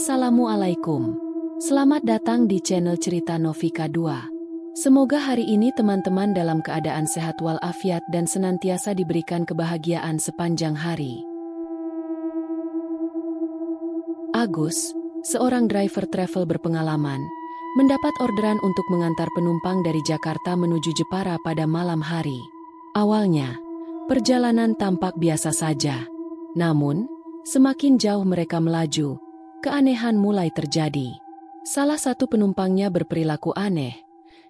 Assalamualaikum. Selamat datang di channel Cerita Novika 2. Semoga hari ini teman-teman dalam keadaan sehat walafiat dan senantiasa diberikan kebahagiaan sepanjang hari. Agus, seorang driver travel berpengalaman, mendapat orderan untuk mengantar penumpang dari Jakarta menuju Jepara pada malam hari. Awalnya, perjalanan tampak biasa saja. Namun, semakin jauh mereka melaju, keanehan mulai terjadi. Salah satu penumpangnya berperilaku aneh,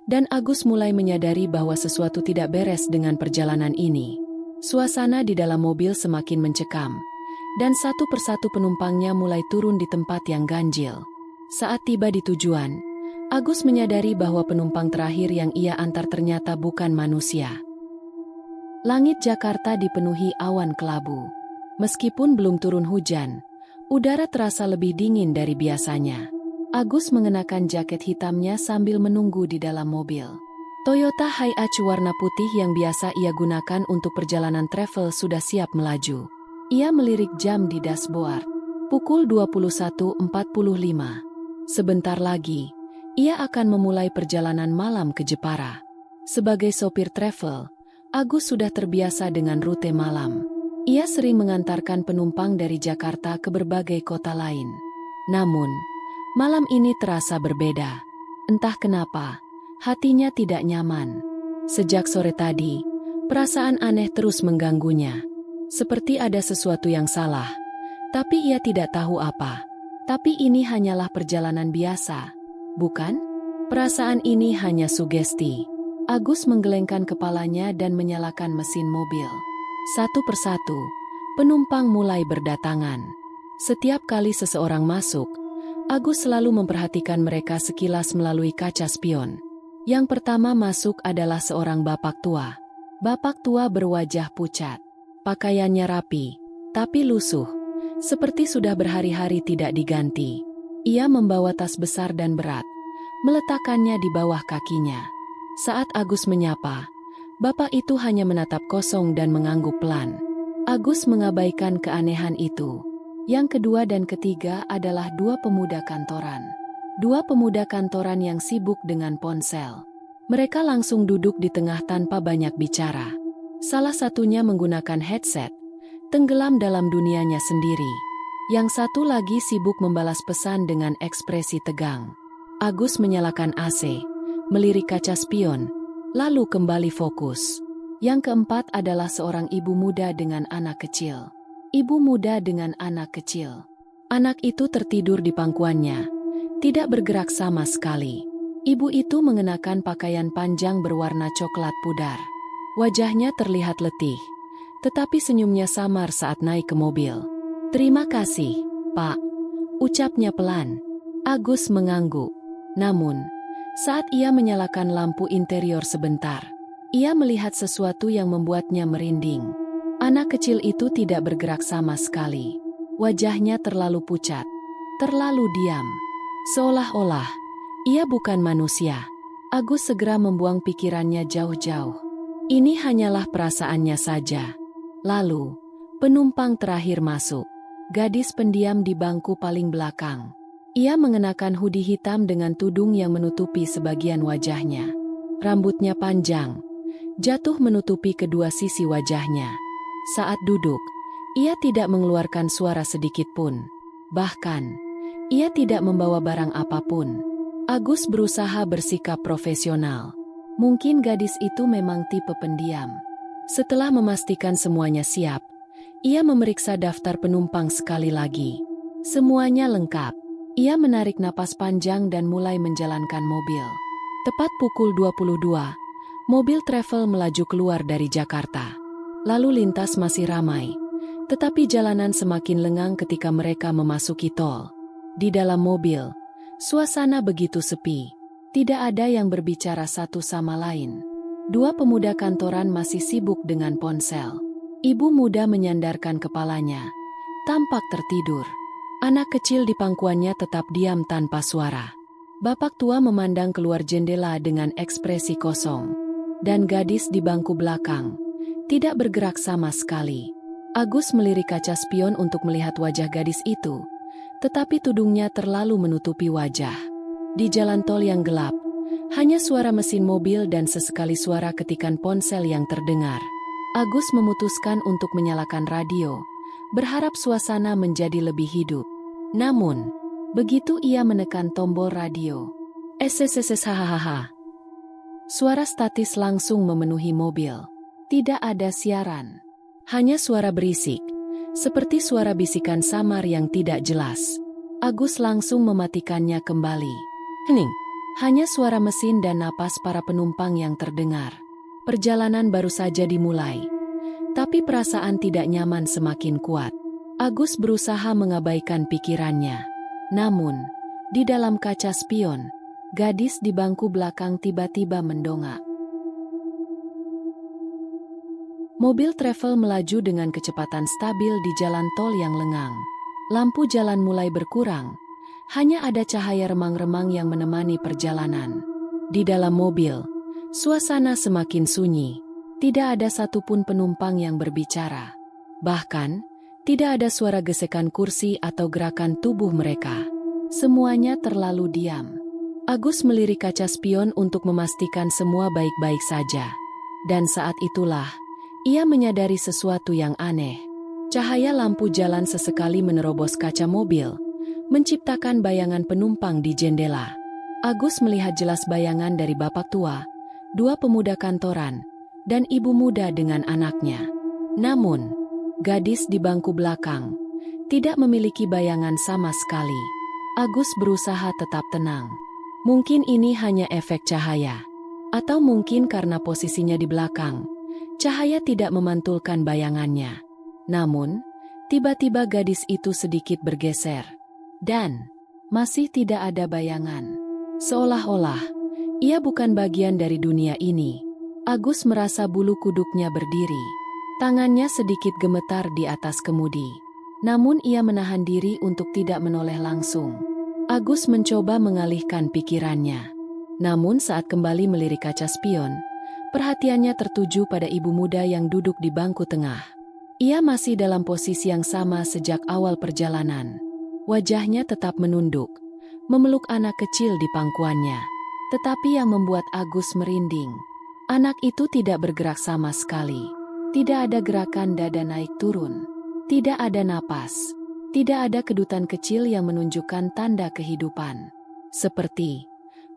dan Agus mulai menyadari bahwa sesuatu tidak beres dengan perjalanan ini. Suasana di dalam mobil semakin mencekam, dan satu persatu penumpangnya mulai turun di tempat yang ganjil. Saat tiba di tujuan, Agus menyadari bahwa penumpang terakhir yang ia antar ternyata bukan manusia. Langit Jakarta dipenuhi awan kelabu. Meskipun belum turun hujan, udara terasa lebih dingin dari biasanya. Agus mengenakan jaket hitamnya sambil menunggu di dalam mobil. Toyota Hiace warna putih yang biasa ia gunakan untuk perjalanan travel sudah siap melaju. Ia melirik jam di dashboard. Pukul 21.45. Sebentar lagi, ia akan memulai perjalanan malam ke Jepara. Sebagai sopir travel, Agus sudah terbiasa dengan rute malam. Ia sering mengantarkan penumpang dari Jakarta ke berbagai kota lain. Namun, malam ini terasa berbeda. Entah kenapa, hatinya tidak nyaman. Sejak sore tadi, perasaan aneh terus mengganggunya. Seperti ada sesuatu yang salah, tapi ia tidak tahu apa. Tapi ini hanyalah perjalanan biasa, bukan? Perasaan ini hanya sugesti. Agus menggelengkan kepalanya dan menyalakan mesin mobil. Satu persatu, penumpang mulai berdatangan. Setiap kali seseorang masuk, Agus selalu memperhatikan mereka sekilas melalui kaca spion. Yang pertama masuk adalah seorang bapak tua. Bapak tua berwajah pucat. Pakaiannya rapi, tapi lusuh, seperti sudah berhari-hari tidak diganti. Ia membawa tas besar dan berat, meletakkannya di bawah kakinya. Saat Agus menyapa, bapak itu hanya menatap kosong dan mengangguk pelan. Agus mengabaikan keanehan itu. Yang kedua dan ketiga adalah dua pemuda kantoran. Dua pemuda kantoran yang sibuk dengan ponsel. Mereka langsung duduk di tengah tanpa banyak bicara. Salah satunya menggunakan headset, tenggelam dalam dunianya sendiri. Yang satu lagi sibuk membalas pesan dengan ekspresi tegang. Agus menyalakan AC, melirik kaca spion, lalu kembali fokus. Yang keempat adalah seorang ibu muda dengan anak kecil. Ibu muda dengan anak kecil. Anak itu tertidur di pangkuannya, tidak bergerak sama sekali. Ibu itu mengenakan pakaian panjang berwarna coklat pudar. Wajahnya terlihat letih, tetapi senyumnya samar saat naik ke mobil. "Terima kasih, Pak," ucapnya pelan. Agus mengangguk. Namun, saat ia menyalakan lampu interior sebentar, ia melihat sesuatu yang membuatnya merinding. Anak kecil itu tidak bergerak sama sekali. Wajahnya terlalu pucat, terlalu diam. Seolah-olah, ia bukan manusia. Agus segera membuang pikirannya jauh-jauh. Ini hanyalah perasaannya saja. Lalu, penumpang terakhir masuk. Gadis pendiam di bangku paling belakang. Ia mengenakan hoodie hitam dengan tudung yang menutupi sebagian wajahnya. Rambutnya panjang, jatuh menutupi kedua sisi wajahnya. Saat duduk, ia tidak mengeluarkan suara sedikit pun. Bahkan, ia tidak membawa barang apapun. Agus berusaha bersikap profesional. Mungkin gadis itu memang tipe pendiam. Setelah memastikan semuanya siap, ia memeriksa daftar penumpang sekali lagi. Semuanya lengkap. Ia menarik napas panjang dan mulai menjalankan mobil. Tepat pukul 22, mobil travel melaju keluar dari Jakarta. Lalu lintas masih ramai, tetapi jalanan semakin lengang ketika mereka memasuki tol. Di dalam mobil, suasana begitu sepi. Tidak ada yang berbicara satu sama lain. Dua pemuda kantoran masih sibuk dengan ponsel. Ibu muda menyandarkan kepalanya, tampak tertidur. Anak kecil di pangkuannya tetap diam tanpa suara. Bapak tua memandang keluar jendela dengan ekspresi kosong. Dan gadis di bangku belakang tidak bergerak sama sekali. Agus melirik kaca spion untuk melihat wajah gadis itu, tetapi tudungnya terlalu menutupi wajah. Di jalan tol yang gelap, hanya suara mesin mobil dan sesekali suara ketikan ponsel yang terdengar. Agus memutuskan untuk menyalakan radio, berharap suasana menjadi lebih hidup. Namun, begitu ia menekan tombol radio, hahaha. Suara statis langsung memenuhi mobil. Tidak ada siaran. Hanya suara berisik, seperti suara bisikan samar yang tidak jelas. Agus langsung mematikannya kembali. Hening. Hanya suara mesin dan napas para penumpang yang terdengar. Perjalanan baru saja dimulai. Tapi perasaan tidak nyaman semakin kuat. Agus berusaha mengabaikan pikirannya. Namun, di dalam kaca spion, gadis di bangku belakang tiba-tiba mendongak. Mobil travel melaju dengan kecepatan stabil di jalan tol yang lengang. Lampu jalan mulai berkurang. Hanya ada cahaya remang-remang yang menemani perjalanan. Di dalam mobil, suasana semakin sunyi. Tidak ada satupun penumpang yang berbicara. Bahkan, tidak ada suara gesekan kursi atau gerakan tubuh mereka. Semuanya terlalu diam. Agus melirik kaca spion untuk memastikan semua baik-baik saja. Dan saat itulah, ia menyadari sesuatu yang aneh. Cahaya lampu jalan sesekali menerobos kaca mobil, menciptakan bayangan penumpang di jendela. Agus melihat jelas bayangan dari bapak tua, dua pemuda kantoran, dan ibu muda dengan anaknya. Namun, gadis di bangku belakang tidak memiliki bayangan sama sekali. Agus berusaha tetap tenang. Mungkin ini hanya efek cahaya. Atau mungkin karena posisinya di belakang, cahaya tidak memantulkan bayangannya. Namun, tiba-tiba gadis itu sedikit bergeser. Dan, masih tidak ada bayangan. Seolah-olah, ia bukan bagian dari dunia ini. Agus merasa bulu kuduknya berdiri. Tangannya sedikit gemetar di atas kemudi. Namun ia menahan diri untuk tidak menoleh langsung. Agus mencoba mengalihkan pikirannya. Namun saat kembali melirik kaca spion, perhatiannya tertuju pada ibu muda yang duduk di bangku tengah. Ia masih dalam posisi yang sama sejak awal perjalanan. Wajahnya tetap menunduk, memeluk anak kecil di pangkuannya. Tetapi yang membuat Agus merinding, anak itu tidak bergerak sama sekali. Tidak ada gerakan dada naik turun. Tidak ada napas. Tidak ada kedutan kecil yang menunjukkan tanda kehidupan. Seperti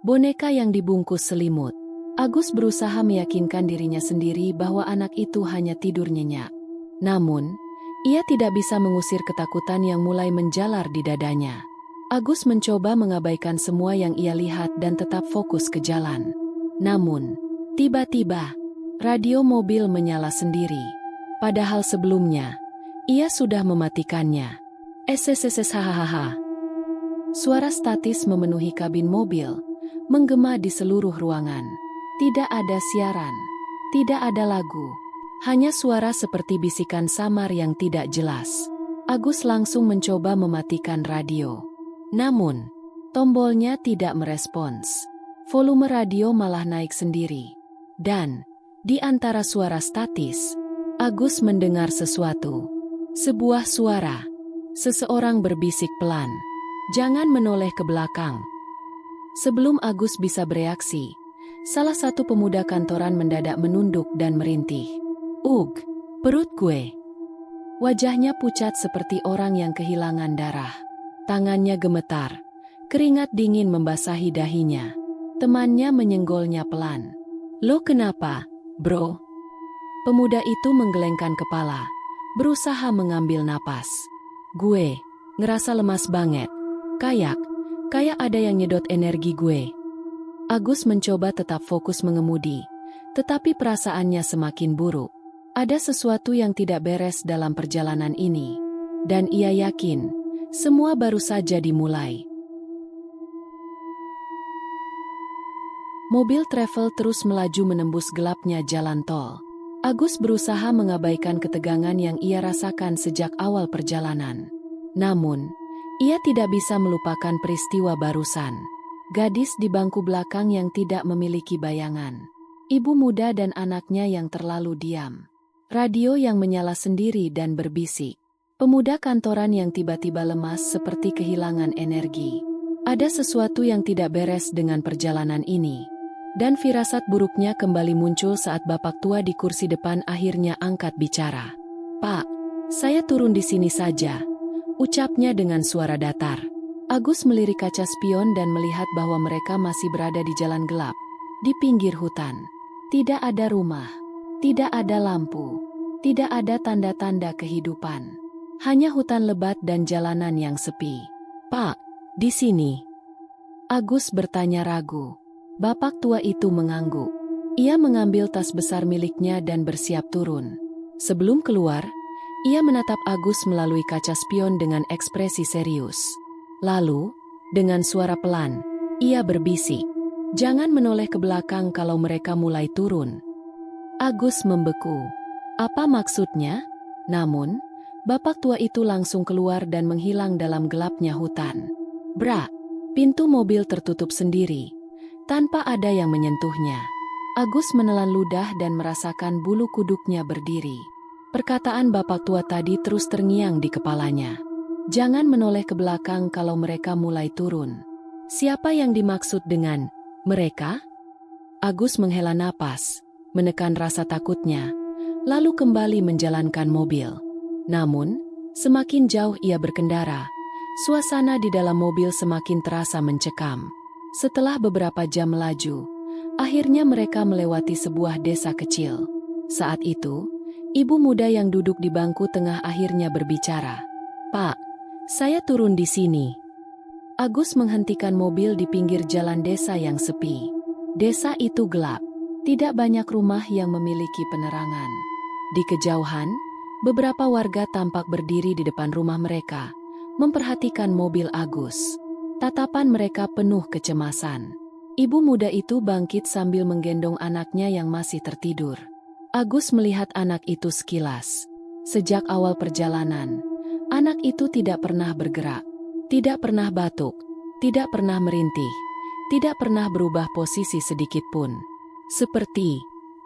boneka yang dibungkus selimut. Agus berusaha meyakinkan dirinya sendiri bahwa anak itu hanya tidur nyenyak. Namun, ia tidak bisa mengusir ketakutan yang mulai menjalar di dadanya. Agus mencoba mengabaikan semua yang ia lihat dan tetap fokus ke jalan. Namun, tiba-tiba, radio mobil menyala sendiri. Padahal sebelumnya, ia sudah mematikannya. Hahaha. Suara statis memenuhi kabin mobil, menggema di seluruh ruangan. Tidak ada siaran, tidak ada lagu. Hanya suara seperti bisikan samar yang tidak jelas. Agus langsung mencoba mematikan radio. Namun, tombolnya tidak merespons. Volume radio malah naik sendiri. Dan, di antara suara statis, Agus mendengar sesuatu. Sebuah suara. Seseorang berbisik pelan. Jangan menoleh ke belakang. Sebelum Agus bisa bereaksi, salah satu pemuda kantoran mendadak menunduk dan merintih. Ugh, perut gue. Wajahnya pucat seperti orang yang kehilangan darah. Tangannya gemetar. Keringat dingin membasahi dahinya. Temannya menyenggolnya pelan. Lo kenapa, bro? Pemuda itu menggelengkan kepala, berusaha mengambil napas. Gue ngerasa lemas banget. Kayak ada yang nyedot energi gue. Agus mencoba tetap fokus mengemudi, tetapi perasaannya semakin buruk. Ada sesuatu yang tidak beres dalam perjalanan ini, dan ia yakin semua baru saja dimulai. Mobil travel terus melaju menembus gelapnya jalan tol. Agus berusaha mengabaikan ketegangan yang ia rasakan sejak awal perjalanan. Namun, ia tidak bisa melupakan peristiwa barusan. Gadis di bangku belakang yang tidak memiliki bayangan. Ibu muda dan anaknya yang terlalu diam. Radio yang menyala sendiri dan berbisik. Pemuda kantoran yang tiba-tiba lemas seperti kehilangan energi. Ada sesuatu yang tidak beres dengan perjalanan ini. Dan firasat buruknya kembali muncul saat bapak tua di kursi depan akhirnya angkat bicara. "Pak, saya turun di sini saja," ucapnya dengan suara datar. Agus melirik kaca spion dan melihat bahwa mereka masih berada di jalan gelap, di pinggir hutan. Tidak ada rumah, tidak ada lampu, tidak ada tanda-tanda kehidupan. Hanya hutan lebat dan jalanan yang sepi. "Pak, di sini?" Agus bertanya ragu. Bapak tua itu mengangguk. Ia mengambil tas besar miliknya dan bersiap turun. Sebelum keluar, ia menatap Agus melalui kaca spion dengan ekspresi serius. Lalu, dengan suara pelan, ia berbisik, "Jangan menoleh ke belakang kalau mereka mulai turun." Agus membeku. Apa maksudnya? Namun, bapak tua itu langsung keluar dan menghilang dalam gelapnya hutan. Brak! Pintu mobil tertutup sendiri, tanpa ada yang menyentuhnya. Agus menelan ludah dan merasakan bulu kuduknya berdiri. Perkataan bapak tua tadi terus terngiang di kepalanya. Jangan menoleh ke belakang kalau mereka mulai turun. Siapa yang dimaksud dengan mereka? Agus menghela napas, menekan rasa takutnya, lalu kembali menjalankan mobil. Namun, semakin jauh ia berkendara, suasana di dalam mobil semakin terasa mencekam. Setelah beberapa jam melaju, akhirnya mereka melewati sebuah desa kecil. Saat itu, ibu muda yang duduk di bangku tengah akhirnya berbicara. "Pak, saya turun di sini." Agus menghentikan mobil di pinggir jalan desa yang sepi. Desa itu gelap, tidak banyak rumah yang memiliki penerangan. Di kejauhan, beberapa warga tampak berdiri di depan rumah mereka, memperhatikan mobil Agus. Tatapan mereka penuh kecemasan. Ibu muda itu bangkit sambil menggendong anaknya yang masih tertidur. Agus melihat anak itu sekilas. Sejak awal perjalanan, anak itu tidak pernah bergerak, tidak pernah batuk, tidak pernah merintih, tidak pernah berubah posisi sedikit pun. Seperti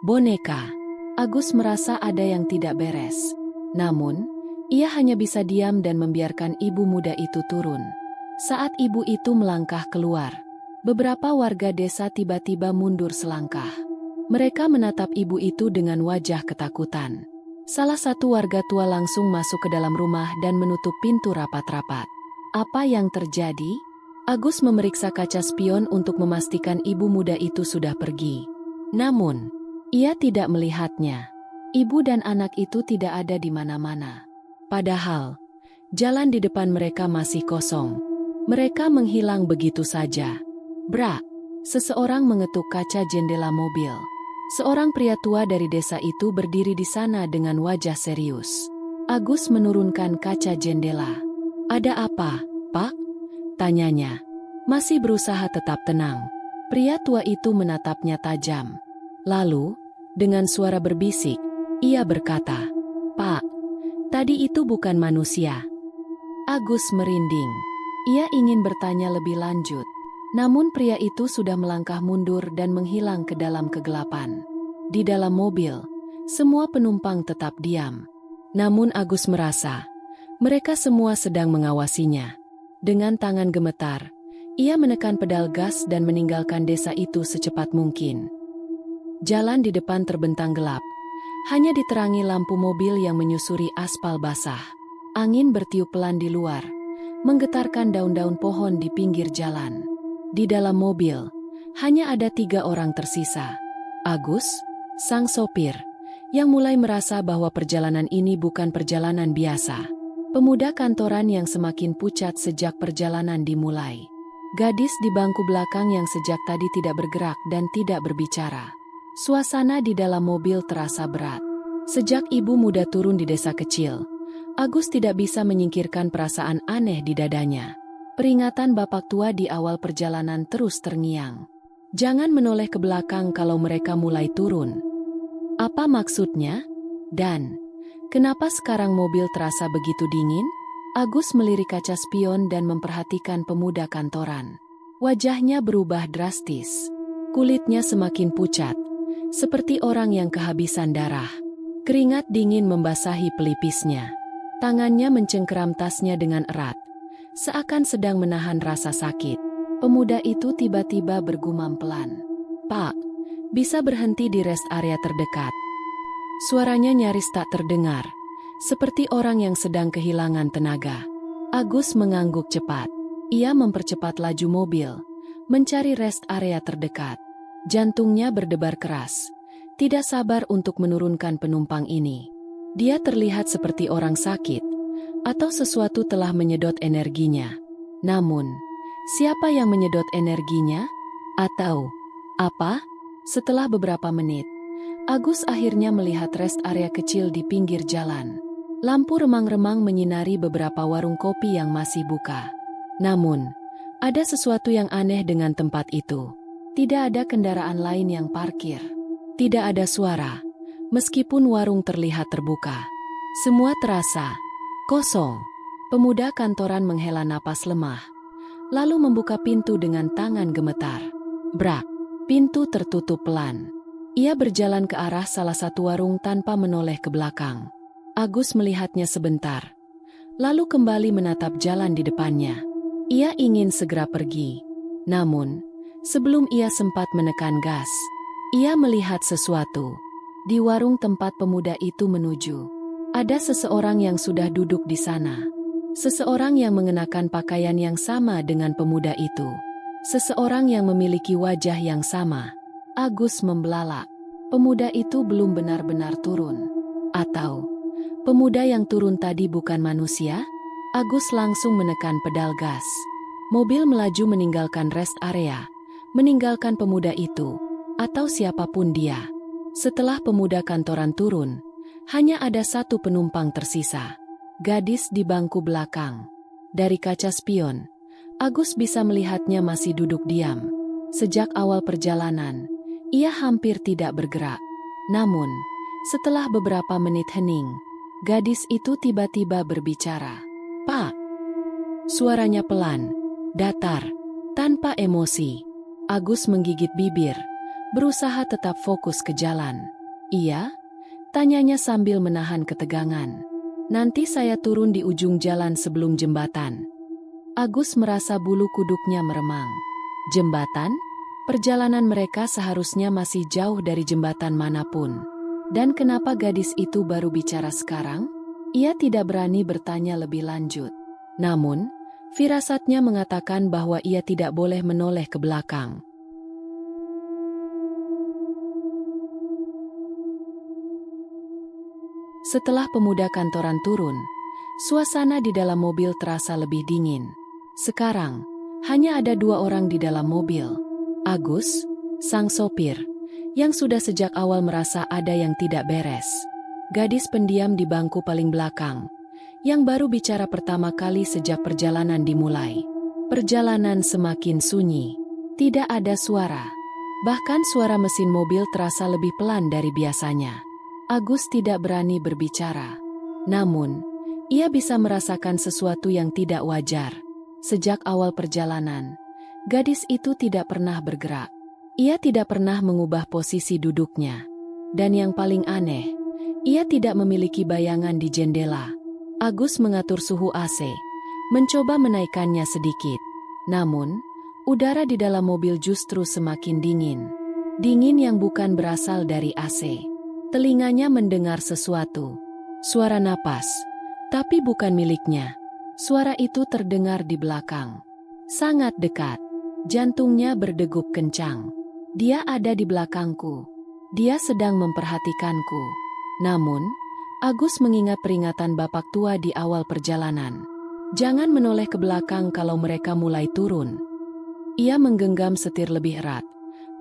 boneka. Agus merasa ada yang tidak beres. Namun, ia hanya bisa diam dan membiarkan ibu muda itu turun. Saat ibu itu melangkah keluar, beberapa warga desa tiba-tiba mundur selangkah. Mereka menatap ibu itu dengan wajah ketakutan. Salah satu warga tua langsung masuk ke dalam rumah dan menutup pintu rapat-rapat. Apa yang terjadi? Agus memeriksa kaca spion untuk memastikan ibu muda itu sudah pergi. Namun, ia tidak melihatnya. Ibu dan anak itu tidak ada di mana-mana. Padahal, jalan di depan mereka masih kosong. Mereka menghilang begitu saja. Brak! Seseorang mengetuk kaca jendela mobil. Seorang pria tua dari desa itu berdiri di sana dengan wajah serius. Agus menurunkan kaca jendela. "Ada apa, Pak?" tanyanya. Masih berusaha tetap tenang. Pria tua itu menatapnya tajam. Lalu, dengan suara berbisik, ia berkata, "Pak, tadi itu bukan manusia." Agus merinding. Ia ingin bertanya lebih lanjut. Namun pria itu sudah melangkah mundur dan menghilang ke dalam kegelapan. Di dalam mobil, semua penumpang tetap diam. Namun Agus merasa, mereka semua sedang mengawasinya. Dengan tangan gemetar, ia menekan pedal gas dan meninggalkan desa itu secepat mungkin. Jalan di depan terbentang gelap, hanya diterangi lampu mobil yang menyusuri aspal basah. Angin bertiup pelan di luar, menggetarkan daun-daun pohon di pinggir jalan. Di dalam mobil, hanya ada 3 orang tersisa. Agus, sang sopir, yang mulai merasa bahwa perjalanan ini bukan perjalanan biasa. Pemuda kantoran yang semakin pucat sejak perjalanan dimulai. Gadis di bangku belakang yang sejak tadi tidak bergerak dan tidak berbicara. Suasana di dalam mobil terasa berat. Sejak ibu muda turun di desa kecil, Agus tidak bisa menyingkirkan perasaan aneh di dadanya. Peringatan bapak tua di awal perjalanan terus terngiang. Jangan menoleh ke belakang kalau mereka mulai turun. Apa maksudnya? Dan, kenapa sekarang mobil terasa begitu dingin? Agus melirik kaca spion dan memperhatikan pemuda kantoran. Wajahnya berubah drastis. Kulitnya semakin pucat, seperti orang yang kehabisan darah. Keringat dingin membasahi pelipisnya. Tangannya mencengkeram tasnya dengan erat, seakan sedang menahan rasa sakit. Pemuda itu tiba-tiba bergumam pelan. "Pak, bisa berhenti di rest area terdekat?" Suaranya nyaris tak terdengar, seperti orang yang sedang kehilangan tenaga. Agus mengangguk cepat. Ia mempercepat laju mobil, mencari rest area terdekat. Jantungnya berdebar keras, tidak sabar untuk menurunkan penumpang ini. Dia terlihat seperti orang sakit, atau sesuatu telah menyedot energinya. Namun, siapa yang menyedot energinya? Atau apa? Setelah beberapa menit, Agus akhirnya melihat rest area kecil di pinggir jalan. Lampu remang-remang menyinari beberapa warung kopi yang masih buka. Namun, ada sesuatu yang aneh dengan tempat itu. Tidak ada kendaraan lain yang parkir. Tidak ada suara, meskipun warung terlihat terbuka. Semua terasa kosong. Pemuda kantoran menghela napas lemah, lalu membuka pintu dengan tangan gemetar. Brak, pintu tertutup pelan. Ia berjalan ke arah salah satu warung tanpa menoleh ke belakang. Agus melihatnya sebentar, lalu kembali menatap jalan di depannya. Ia ingin segera pergi. Namun, sebelum ia sempat menekan gas, ia melihat sesuatu. Di warung tempat pemuda itu menuju, ada seseorang yang sudah duduk di sana. Seseorang yang mengenakan pakaian yang sama dengan pemuda itu. Seseorang yang memiliki wajah yang sama. Agus membelalak. Pemuda itu belum benar-benar turun. Atau, pemuda yang turun tadi bukan manusia? Agus langsung menekan pedal gas. Mobil melaju meninggalkan rest area, meninggalkan pemuda itu, atau siapapun dia. Setelah pemuda kantoran turun, hanya ada satu penumpang tersisa. Gadis di bangku belakang. Dari kaca spion, Agus bisa melihatnya masih duduk diam. Sejak awal perjalanan, ia hampir tidak bergerak. Namun, setelah beberapa menit hening, gadis itu tiba-tiba berbicara. "Pak." Suaranya pelan, datar, tanpa emosi. Agus menggigit bibir, berusaha tetap fokus ke jalan. "Iya?" tanyanya sambil menahan ketegangan. "Nanti saya turun di ujung jalan sebelum jembatan." Agus merasa bulu kuduknya meremang. Jembatan? Perjalanan mereka seharusnya masih jauh dari jembatan manapun. Dan kenapa gadis itu baru bicara sekarang? Ia tidak berani bertanya lebih lanjut. Namun, firasatnya mengatakan bahwa ia tidak boleh menoleh ke belakang. Setelah pemuda kantoran turun, suasana di dalam mobil terasa lebih dingin. Sekarang, hanya ada dua orang di dalam mobil. Agus, sang sopir, yang sudah sejak awal merasa ada yang tidak beres. Gadis pendiam di bangku paling belakang, yang baru bicara pertama kali sejak perjalanan dimulai. Perjalanan semakin sunyi. Tidak ada suara. Bahkan suara mesin mobil terasa lebih pelan dari biasanya. Agus tidak berani berbicara. Namun, ia bisa merasakan sesuatu yang tidak wajar. Sejak awal perjalanan, gadis itu tidak pernah bergerak. Ia tidak pernah mengubah posisi duduknya. Dan yang paling aneh, ia tidak memiliki bayangan di jendela. Agus mengatur suhu AC, mencoba menaikkannya sedikit. Namun, udara di dalam mobil justru semakin dingin. Dingin yang bukan berasal dari AC. Telinganya mendengar sesuatu. Suara napas, tapi bukan miliknya. Suara itu terdengar di belakang. Sangat dekat. Jantungnya berdegup kencang. Dia ada di belakangku. Dia sedang memperhatikanku. Namun, Agus mengingat peringatan bapak tua di awal perjalanan. Jangan menoleh ke belakang kalau mereka mulai turun. Ia menggenggam setir lebih erat,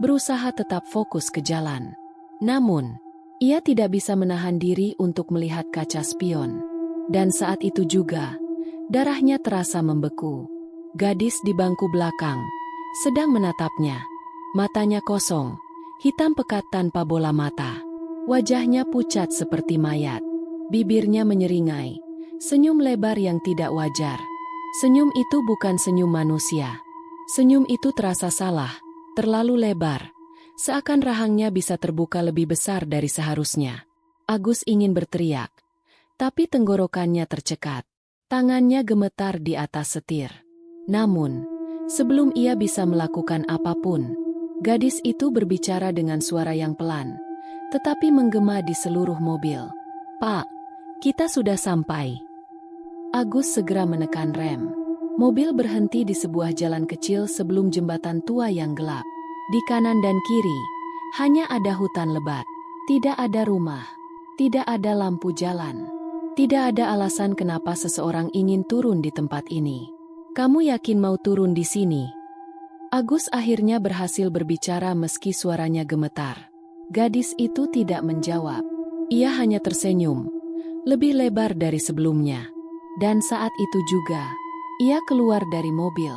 berusaha tetap fokus ke jalan. Namun, ia tidak bisa menahan diri untuk melihat kaca spion. Dan saat itu juga, darahnya terasa membeku. Gadis di bangku belakang sedang menatapnya. Matanya kosong, hitam pekat tanpa bola mata. Wajahnya pucat seperti mayat. Bibirnya menyeringai. Senyum lebar yang tidak wajar. Senyum itu bukan senyum manusia. Senyum itu terasa salah, terlalu lebar. Seakan rahangnya bisa terbuka lebih besar dari seharusnya. Agus ingin berteriak. Tapi tenggorokannya tercekat. Tangannya gemetar di atas setir. Namun, sebelum ia bisa melakukan apapun, gadis itu berbicara dengan suara yang pelan, tetapi menggema di seluruh mobil. "Pak, kita sudah sampai." Agus segera menekan rem. Mobil berhenti di sebuah jalan kecil sebelum jembatan tua yang gelap. Di kanan dan kiri, hanya ada hutan lebat. Tidak ada rumah. Tidak ada lampu jalan. Tidak ada alasan kenapa seseorang ingin turun di tempat ini. "Kamu yakin mau turun di sini?" Agus akhirnya berhasil berbicara meski suaranya gemetar. Gadis itu tidak menjawab. Ia hanya tersenyum, lebih lebar dari sebelumnya. Dan saat itu juga, ia keluar dari mobil.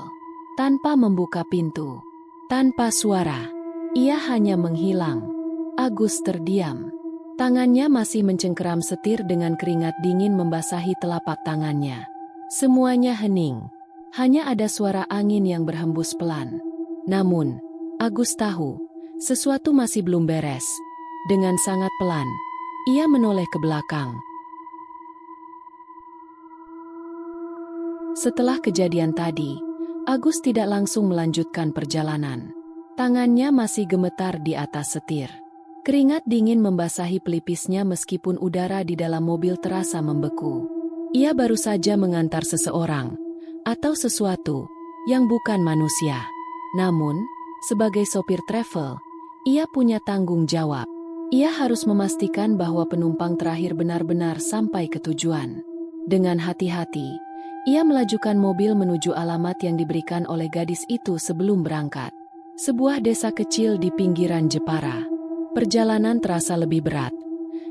Tanpa membuka pintu, tanpa suara, ia hanya menghilang. Agus terdiam. Tangannya masih mencengkeram setir dengan keringat dingin membasahi telapak tangannya. Semuanya hening. Hanya ada suara angin yang berhembus pelan. Namun, Agus tahu, sesuatu masih belum beres. Dengan sangat pelan, ia menoleh ke belakang. Setelah kejadian tadi, Agus tidak langsung melanjutkan perjalanan. Tangannya masih gemetar di atas setir. Keringat dingin membasahi pelipisnya meskipun udara di dalam mobil terasa membeku. Ia baru saja mengantar seseorang, atau sesuatu, yang bukan manusia. Namun, sebagai sopir travel, ia punya tanggung jawab. Ia harus memastikan bahwa penumpang terakhir benar-benar sampai ke tujuan. Dengan hati-hati, ia melajukan mobil menuju alamat yang diberikan oleh gadis itu sebelum berangkat. Sebuah desa kecil di pinggiran Jepara. Perjalanan terasa lebih berat,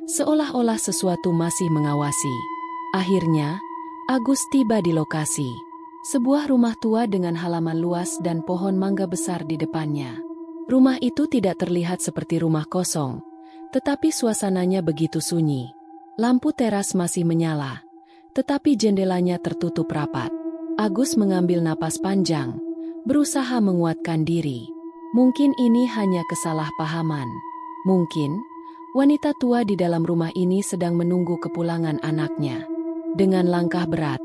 seolah-olah sesuatu masih mengawasi. Akhirnya, Agus tiba di lokasi. Sebuah rumah tua dengan halaman luas dan pohon mangga besar di depannya. Rumah itu tidak terlihat seperti rumah kosong, tetapi suasananya begitu sunyi. Lampu teras masih menyala, tetapi jendelanya tertutup rapat. Agus mengambil napas panjang, berusaha menguatkan diri. Mungkin ini hanya kesalahpahaman. Mungkin, wanita tua di dalam rumah ini sedang menunggu kepulangan anaknya. Dengan langkah berat,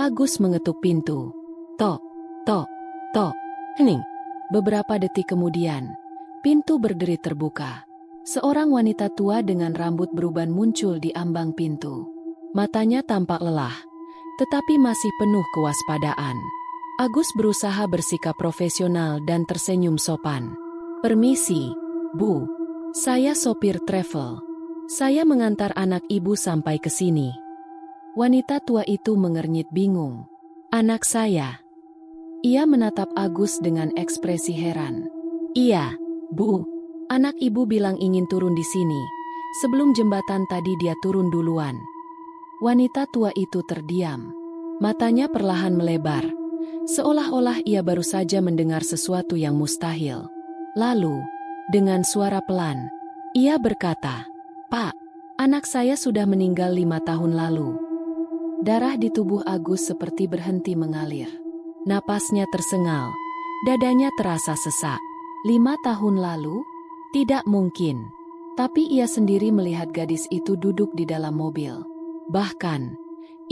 Agus mengetuk pintu. Tok, tok, tok, hening. Beberapa detik kemudian, pintu berderi terbuka. Seorang wanita tua dengan rambut beruban muncul di ambang pintu. Matanya tampak lelah, tetapi masih penuh kewaspadaan. Agus berusaha bersikap profesional dan tersenyum sopan. "Permisi, Bu. Saya sopir travel. Saya mengantar anak ibu sampai ke sini." Wanita tua itu mengernyit bingung. "Anak saya?" Ia menatap Agus dengan ekspresi heran. "Iya, Bu. Anak ibu bilang ingin turun di sini. Sebelum jembatan tadi dia turun duluan." Wanita tua itu terdiam. Matanya perlahan melebar, seolah-olah ia baru saja mendengar sesuatu yang mustahil. Lalu, dengan suara pelan, ia berkata, "Pak, anak saya sudah meninggal 5 tahun lalu." Darah di tubuh Agus seperti berhenti mengalir. Napasnya tersengal, dadanya terasa sesak. 5 tahun lalu? Tidak mungkin. Tapi ia sendiri melihat gadis itu duduk di dalam mobil. Bahkan,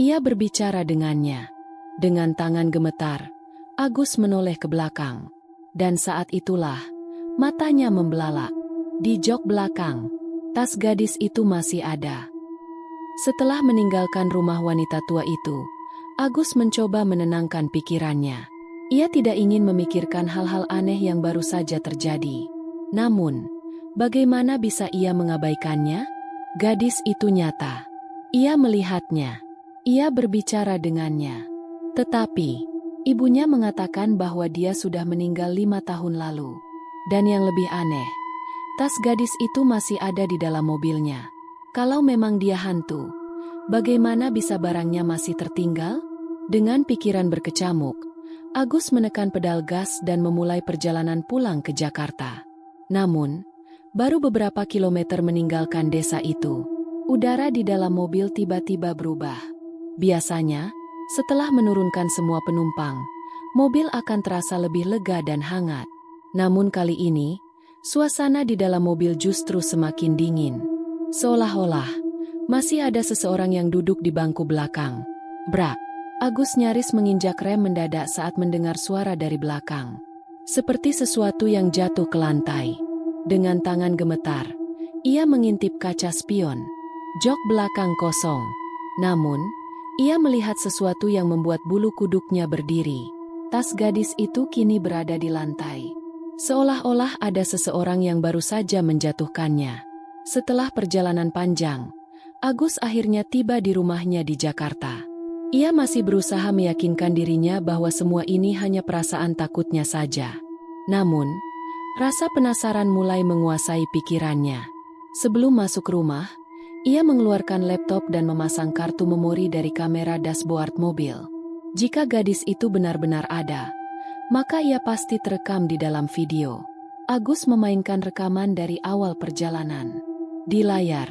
ia berbicara dengannya. Dengan tangan gemetar, Agus menoleh ke belakang. Dan saat itulah, matanya membelalak. Di jok belakang, tas gadis itu masih ada. Setelah meninggalkan rumah wanita tua itu, Agus mencoba menenangkan pikirannya. Ia tidak ingin memikirkan hal-hal aneh yang baru saja terjadi. Namun, bagaimana bisa ia mengabaikannya? Gadis itu nyata. Ia melihatnya. Ia berbicara dengannya. Tetapi, ibunya mengatakan bahwa dia sudah meninggal 5 tahun lalu. Dan yang lebih aneh, tas gadis itu masih ada di dalam mobilnya. Kalau memang dia hantu, bagaimana bisa barangnya masih tertinggal? Dengan pikiran berkecamuk, Agus menekan pedal gas dan memulai perjalanan pulang ke Jakarta. Namun, baru beberapa kilometer meninggalkan desa itu, udara di dalam mobil tiba-tiba berubah. Biasanya, setelah menurunkan semua penumpang, mobil akan terasa lebih lega dan hangat. Namun kali ini, suasana di dalam mobil justru semakin dingin. Seolah-olah, Masih ada seseorang yang duduk di bangku belakang. Brak! Agus nyaris menginjak rem mendadak saat mendengar suara dari belakang. Seperti sesuatu yang jatuh ke lantai. Dengan tangan gemetar, ia mengintip kaca spion. Jok belakang kosong. Namun, ia melihat sesuatu yang membuat bulu kuduknya berdiri. Tas gadis itu kini berada di lantai. Seolah-olah ada seseorang yang baru saja menjatuhkannya. Setelah perjalanan panjang, Agus akhirnya tiba di rumahnya di Jakarta. Ia masih berusaha meyakinkan dirinya bahwa semua ini hanya perasaan takutnya saja. Namun, rasa penasaran mulai menguasai pikirannya. Sebelum masuk rumah, ia mengeluarkan laptop dan memasang kartu memori dari kamera dashboard mobil. Jika gadis itu benar-benar ada, maka ia pasti terekam di dalam video. Agus memainkan rekaman dari awal perjalanan. Di layar,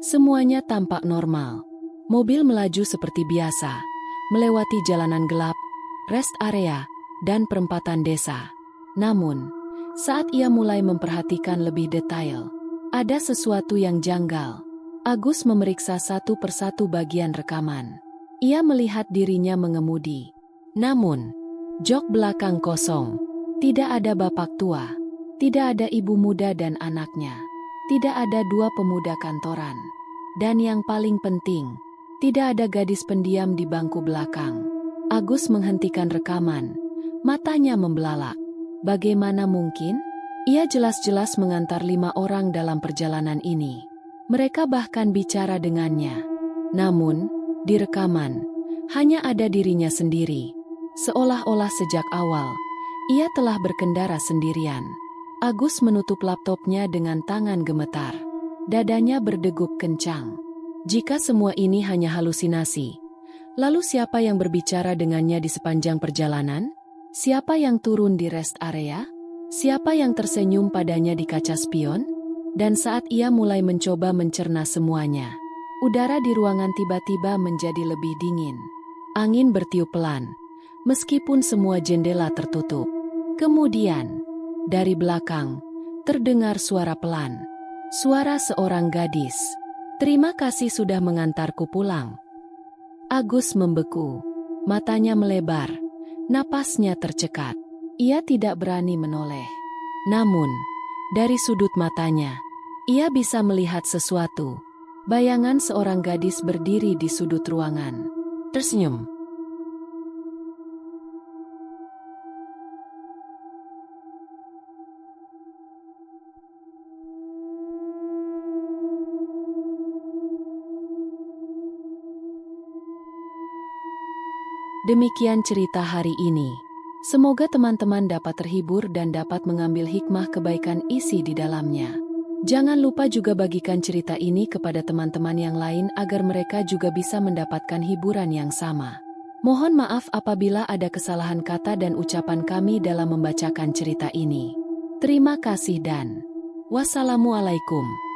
semuanya tampak normal. Mobil melaju seperti biasa, melewati jalanan gelap, rest area, dan perempatan desa. Namun, saat ia mulai memperhatikan lebih detail, ada sesuatu yang janggal. Agus memeriksa satu persatu bagian rekaman. Ia melihat dirinya mengemudi. Namun, jok belakang kosong. Tidak ada bapak tua. Tidak ada ibu muda dan anaknya. Tidak ada dua pemuda kantoran. Dan yang paling penting, tidak ada gadis pendiam di bangku belakang. Agus menghentikan rekaman. Matanya membelalak. Bagaimana mungkin? Ia jelas-jelas mengantar 5 orang dalam perjalanan ini. Mereka bahkan bicara dengannya. Namun, di rekaman, hanya ada dirinya sendiri. Seolah-olah sejak awal, ia telah berkendara sendirian. Agus menutup laptopnya dengan tangan gemetar. Dadanya berdegup kencang. Jika semua ini hanya halusinasi, lalu siapa yang berbicara dengannya di sepanjang perjalanan? Siapa yang turun di rest area? Siapa yang tersenyum padanya di kaca spion? Dan saat ia mulai mencoba mencerna semuanya, udara di ruangan tiba-tiba menjadi lebih dingin. Angin bertiup pelan, meskipun semua jendela tertutup. Kemudian, dari belakang, terdengar suara pelan. Suara seorang gadis. "Terima kasih sudah mengantarku pulang." Agus membeku. Matanya melebar. Napasnya tercekat. Ia tidak berani menoleh. Namun, dari sudut matanya, ia bisa melihat sesuatu. Bayangan seorang gadis berdiri di sudut ruangan. Tersenyum. Demikian cerita hari ini. Semoga teman-teman dapat terhibur dan dapat mengambil hikmah kebaikan isi di dalamnya. Jangan lupa juga bagikan cerita ini kepada teman-teman yang lain agar mereka juga bisa mendapatkan hiburan yang sama. Mohon maaf apabila ada kesalahan kata dan ucapan kami dalam membacakan cerita ini. Terima kasih dan wassalamualaikum.